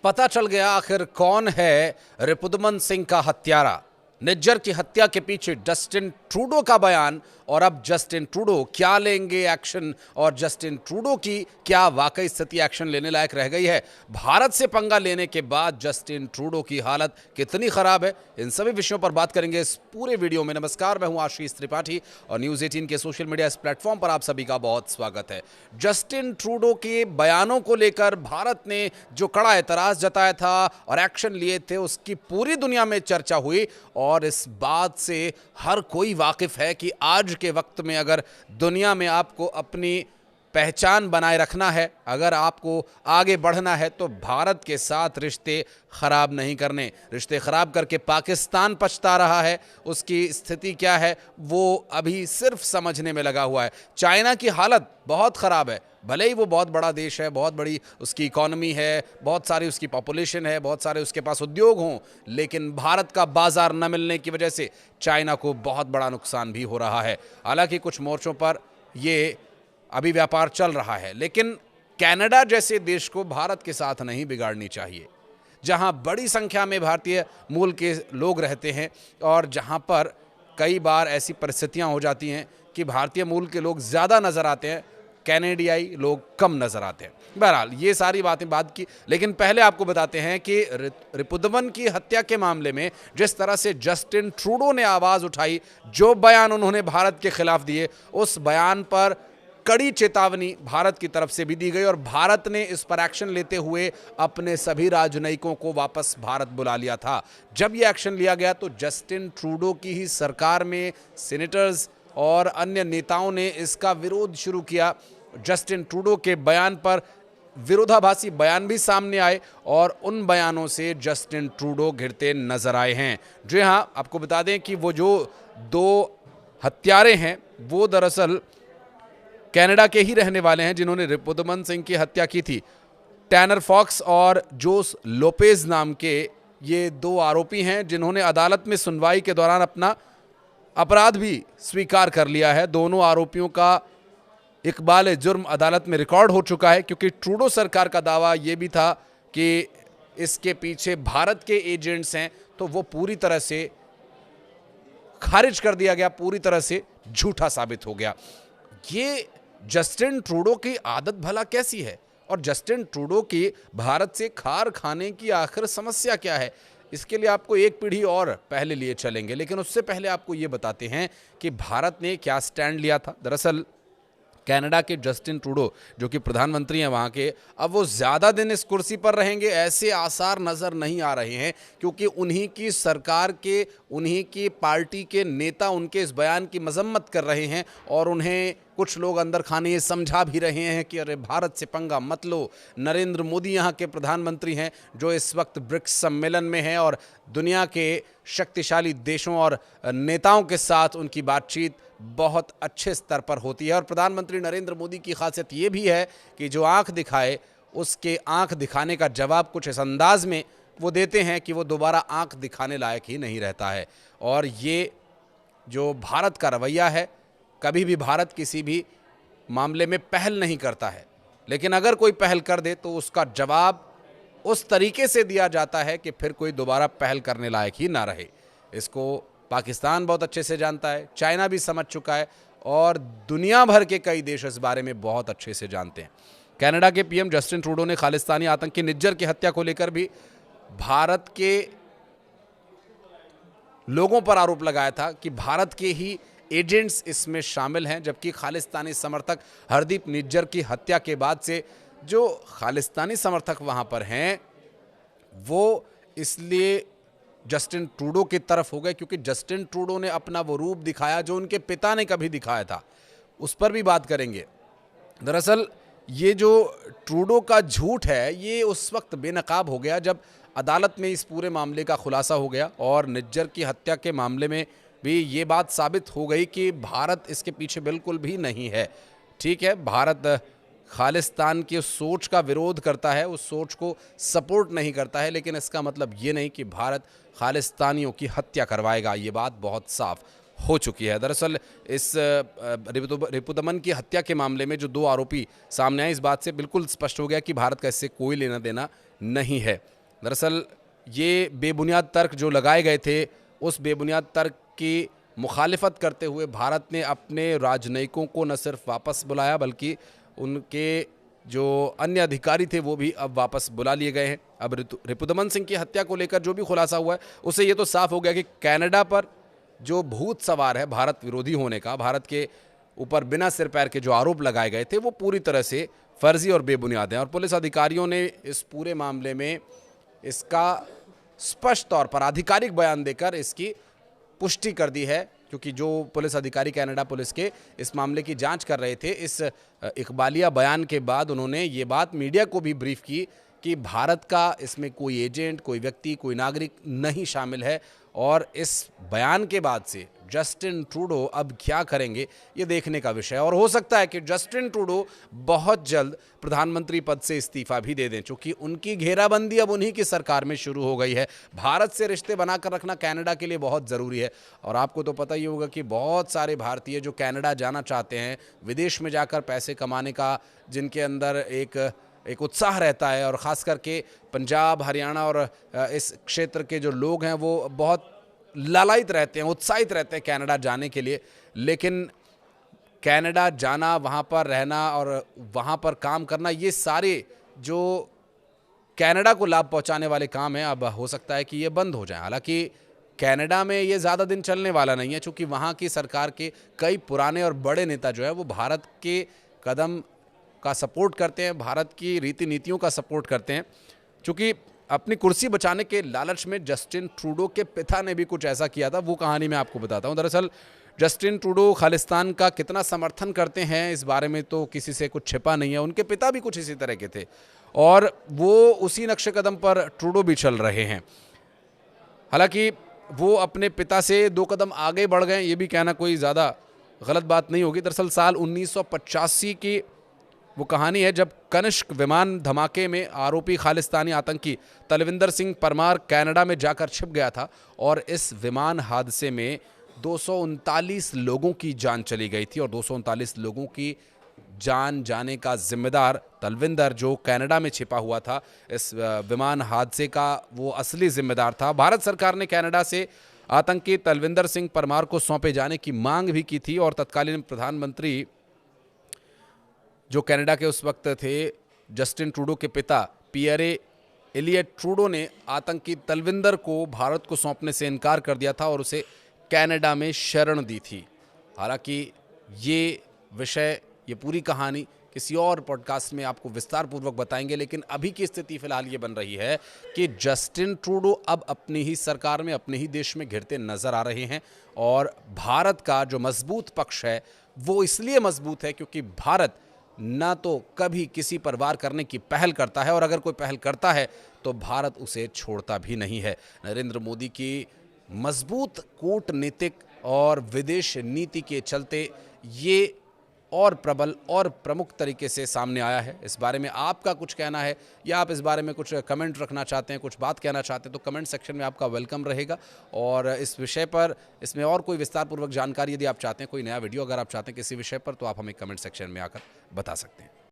पता चल गया आखिर कौन है रिपुदमन सिंह का हत्यारा। निज्जर की हत्या के पीछे जस्टिन ट्रूडो का बयान, और अब जस्टिन ट्रूडो क्या लेंगे एक्शन, और जस्टिन ट्रूडो की क्या वाकई स्थिति एक्शन लेने लायक रह गई है। भारत से पंगा लेने के बाद जस्टिन ट्रूडो की हालत कितनी खराब है, इन सभी विषयों पर बात करेंगे इस पूरे वीडियो में। नमस्कार, मैं हूं आशीष त्रिपाठी और न्यूज़ 18 के सोशल मीडिया इस प्लेटफॉर्म पर आप सभी का बहुत स्वागत है। जस्टिन ट्रूडो के बयानों को लेकर भारत ने जो कड़ा एतराज जताया था और एक्शन लिए थे, उसकी पूरी दुनिया में चर्चा हुई और इस बात से हर कोई वाकिफ है कि आज के वक्त में अगर दुनिया में आपको अपनी पहचान बनाए रखना है, अगर आपको आगे बढ़ना है, तो भारत के साथ रिश्ते खराब नहीं करने। रिश्ते खराब करके पाकिस्तान पछता रहा है, उसकी स्थिति क्या है वो अभी सिर्फ समझने में लगा हुआ है। चाइना की हालत बहुत ख़राब है, भले ही वो बहुत बड़ा देश है, बहुत बड़ी उसकी इकॉनमी है, बहुत सारी उसकी पॉपुलेशन है, बहुत सारे उसके पास उद्योग हों, लेकिन भारत का बाजार न मिलने की वजह से चाइना को बहुत बड़ा नुकसान भी हो रहा है। हालांकि कुछ मोर्चों पर ये अभी व्यापार चल रहा है, लेकिन कनाडा जैसे देश को भारत के साथ नहीं बिगाड़नी चाहिए, जहां बड़ी संख्या में भारतीय मूल के लोग रहते हैं और जहां पर कई बार ऐसी परिस्थितियां हो जाती हैं कि भारतीय मूल के लोग ज़्यादा नज़र आते हैं, कैनेडियाई लोग कम नज़र आते हैं। बहरहाल ये सारी बातें बात की, लेकिन पहले आपको बताते हैं कि रिपुदमन की हत्या के मामले में जिस तरह से जस्टिन ट्रूडो ने आवाज़ उठाई, जो बयान उन्होंने भारत के खिलाफ दिए, उस बयान पर कड़ी चेतावनी भारत की तरफ से भी दी गई और भारत ने इस पर एक्शन लेते हुए अपने सभी राजनयिकों को वापस भारत बुला लिया था। जब यह एक्शन लिया गया तो जस्टिन ट्रूडो की ही सरकार में सीनेटर्स और अन्य नेताओं ने इसका विरोध शुरू किया। जस्टिन ट्रूडो के बयान पर विरोधाभासी बयान भी सामने आए और उन बयानों से जस्टिन ट्रूडो घिरते नजर आए हैं। जी हाँ, आपको बता दें कि वो जो दो हत्यारे हैं वो दरअसल कनाडा के ही रहने वाले हैं, जिन्होंने रिपुदमन सिंह की हत्या की थी। टैनर फॉक्स और जोस लोपेज नाम के ये दो आरोपी हैं, जिन्होंने अदालत में सुनवाई के दौरान अपना अपराध भी स्वीकार कर लिया है। दोनों आरोपियों का इकबाल जुर्म अदालत में रिकॉर्ड हो चुका है, क्योंकि ट्रूडो सरकार का दावा ये भी था कि इसके पीछे भारत के एजेंट्स हैं, तो वो पूरी तरह से खारिज कर दिया गया, पूरी तरह से झूठा साबित हो गया। ये जस्टिन ट्रूडो की आदत भला कैसी है, और जस्टिन ट्रूडो की भारत से खार खाने की आखिर समस्या क्या है, इसके लिए आपको एक पीढ़ी और पहले लिए चलेंगे। लेकिन उससे पहले आपको ये बताते हैं कि भारत ने क्या स्टैंड लिया था। दरअसल कनाडा के जस्टिन ट्रूडो, जो कि प्रधानमंत्री हैं वहाँ के, अब वो ज़्यादा दिन इस कुर्सी पर रहेंगे ऐसे आसार नज़र नहीं आ रहे हैं, क्योंकि उन्हीं की सरकार के, उन्हीं की पार्टी के नेता उनके इस बयान की मजम्मत कर रहे हैं और उन्हें कुछ लोग अंदर खाने ये समझा भी रहे हैं कि अरे भारत से पंगा मत लो। नरेंद्र मोदी यहाँ के प्रधानमंत्री हैं, जो इस वक्त ब्रिक्स सम्मेलन में हैं और दुनिया के शक्तिशाली देशों और नेताओं के साथ उनकी बातचीत बहुत अच्छे स्तर पर होती है। और प्रधानमंत्री नरेंद्र मोदी की खासियत ये भी है कि जो आंख दिखाए, उसके आंख दिखाने का जवाब कुछ इस अंदाज में वो देते हैं कि वो दोबारा आंख दिखाने लायक ही नहीं रहता है। और ये जो भारत का रवैया है, कभी भी भारत किसी भी मामले में पहल नहीं करता है, लेकिन अगर कोई पहल कर दे तो उसका जवाब उस तरीके से दिया जाता है कि फिर कोई दोबारा पहल करने लायक ही ना रहे। इसको पाकिस्तान बहुत अच्छे से जानता है, चाइना भी समझ चुका है और दुनिया भर के कई देश इस बारे में बहुत अच्छे से जानते हैं। कनाडा के पीएम जस्टिन ट्रूडो ने खालिस्तानी आतंकी निज्जर की हत्या को लेकर भी भारत के लोगों पर आरोप लगाया था कि भारत के ही एजेंट्स इसमें शामिल हैं, जबकि खालिस्तानी समर्थक हरदीप निज्जर की हत्या के बाद से जो खालिस्तानी समर्थक वहाँ पर हैं वो इसलिए जस्टिन ट्रूडो की तरफ हो गए, क्योंकि जस्टिन ट्रूडो ने अपना वो रूप दिखाया जो उनके पिता ने कभी दिखाया था। उस पर भी बात करेंगे। दरअसल ये जो ट्रूडो का झूठ है, ये उस वक्त बेनकाब हो गया जब अदालत में इस पूरे मामले का खुलासा हो गया और निज्जर की हत्या के मामले में भी ये बात साबित हो गई कि भारत इसके पीछे बिल्कुल भी नहीं है। ठीक है, भारत खालिस्तान की सोच का विरोध करता है, उस सोच को सपोर्ट नहीं करता है, लेकिन इसका मतलब ये नहीं कि भारत खालिस्तानियों की हत्या करवाएगा। ये बात बहुत साफ हो चुकी है। दरअसल इस रिपुदमन की हत्या के मामले में जो 2 आरोपी सामने आए, इस बात से बिल्कुल स्पष्ट हो गया कि भारत का इससे कोई लेना देना नहीं है। दरअसल ये बेबुनियाद तर्क जो लगाए गए थे, उस बेबुनियाद तर्क की मुखालिफत करते हुए भारत ने अपने राजनयिकों को न सिर्फ वापस बुलाया, बल्कि उनके जो अन्य अधिकारी थे वो भी अब वापस बुला लिए गए हैं। अब रिपुदमन सिंह की हत्या को लेकर जो भी खुलासा हुआ है, उससे ये तो साफ हो गया कि कनाडा पर जो भूत सवार है भारत विरोधी होने का, भारत के ऊपर बिना सिर पैर के जो आरोप लगाए गए थे, वो पूरी तरह से फर्जी और बेबुनियाद हैं। और पुलिस अधिकारियों ने इस पूरे मामले में इसका स्पष्ट तौर पर आधिकारिक बयान देकर इसकी पुष्टि कर दी है, क्योंकि जो पुलिस अधिकारी कनाडा पुलिस के इस मामले की जांच कर रहे थे, इस इकबालिया बयान के बाद उन्होंने ये बात मीडिया को भी ब्रीफ की कि भारत का इसमें कोई एजेंट, कोई व्यक्ति, कोई नागरिक नहीं शामिल है। और इस बयान के बाद से जस्टिन ट्रूडो अब क्या करेंगे, ये देखने का विषय है। और हो सकता है कि जस्टिन ट्रूडो बहुत जल्द प्रधानमंत्री पद से इस्तीफा भी दे दें, क्योंकि उनकी घेराबंदी अब उन्हीं की सरकार में शुरू हो गई है। भारत से रिश्ते बनाकर रखना कनाडा के लिए बहुत ज़रूरी है। और आपको तो पता ही होगा कि बहुत सारे भारतीय जो कनाडा जाना चाहते हैं, विदेश में जाकर पैसे कमाने का जिनके अंदर एक उत्साह रहता है, और ख़ास करके पंजाब, हरियाणा और इस क्षेत्र के जो लोग हैं वो बहुत लालायित रहते हैं, उत्साहित रहते हैं कनाडा जाने के लिए। लेकिन कनाडा जाना, वहाँ पर रहना और वहाँ पर काम करना, ये सारे जो कनाडा को लाभ पहुँचाने वाले काम हैं, अब हो सकता है कि ये बंद हो जाए। हालांकि कनाडा में ये ज़्यादा दिन चलने वाला नहीं है, चूँकि वहाँ की सरकार के कई पुराने और बड़े नेता जो है वो भारत के कदम का सपोर्ट करते हैं, भारत की रीति नीतियों का सपोर्ट करते हैं। चूँकि अपनी कुर्सी बचाने के लालच में जस्टिन ट्रूडो के पिता ने भी कुछ ऐसा किया था, वो कहानी मैं आपको बताता हूँ। दरअसल जस्टिन ट्रूडो खालिस्तान का कितना समर्थन करते हैं, इस बारे में तो किसी से कुछ छिपा नहीं है। उनके पिता भी कुछ इसी तरह के थे और वो उसी नक्शे कदम पर ट्रूडो भी चल रहे हैं। हालांकि वो अपने पिता से 2 कदम आगे बढ़ गए, ये भी कहना कोई ज़्यादा गलत बात नहीं होगी। दरअसल साल 1985 की वो कहानी है जब कनिष्क विमान धमाके में आरोपी खालिस्तानी आतंकी तलविंदर सिंह परमार कनाडा में जाकर छिप गया था, और इस विमान हादसे में 239 लोगों की जान चली गई थी। और 239 लोगों की जान जाने का जिम्मेदार तलविंदर, जो कनाडा में छिपा हुआ था, इस विमान हादसे का वो असली जिम्मेदार था। भारत सरकार ने कनाडा से आतंकी तलविंदर सिंह परमार को सौंपे जाने की मांग भी की थी, और तत्कालीन प्रधानमंत्री जो कनाडा के उस वक्त थे, जस्टिन ट्रूडो के पिता पियरे एलियट ट्रूडो ने आतंकी तलविंदर को भारत को सौंपने से इनकार कर दिया था और उसे कनाडा में शरण दी थी। हालांकि ये विषय, ये पूरी कहानी किसी और पॉडकास्ट में आपको विस्तार पूर्वक बताएंगे, लेकिन अभी की स्थिति फिलहाल ये बन रही है कि जस्टिन ट्रूडो अब अपनी ही सरकार में, अपने ही देश में घिरते नजर आ रहे हैं। और भारत का जो मजबूत पक्ष है वो इसलिए मजबूत है क्योंकि भारत ना तो कभी किसी पर वार करने की पहल करता है, और अगर कोई पहल करता है तो भारत उसे छोड़ता भी नहीं है। नरेंद्र मोदी की मजबूत कूटनीतिक और विदेश नीति के चलते ये और प्रबल और प्रमुख तरीके से सामने आया है। इस बारे में आपका कुछ कहना है, या आप इस बारे में कुछ कमेंट रखना चाहते हैं, कुछ बात कहना चाहते हैं, तो कमेंट सेक्शन में आपका वेलकम रहेगा। और इस विषय पर, इसमें और कोई विस्तारपूर्वक जानकारी यदि आप चाहते हैं, कोई नया वीडियो अगर आप चाहते हैं किसी विषय पर, तो आप हमें कमेंट सेक्शन में आकर बता सकते हैं।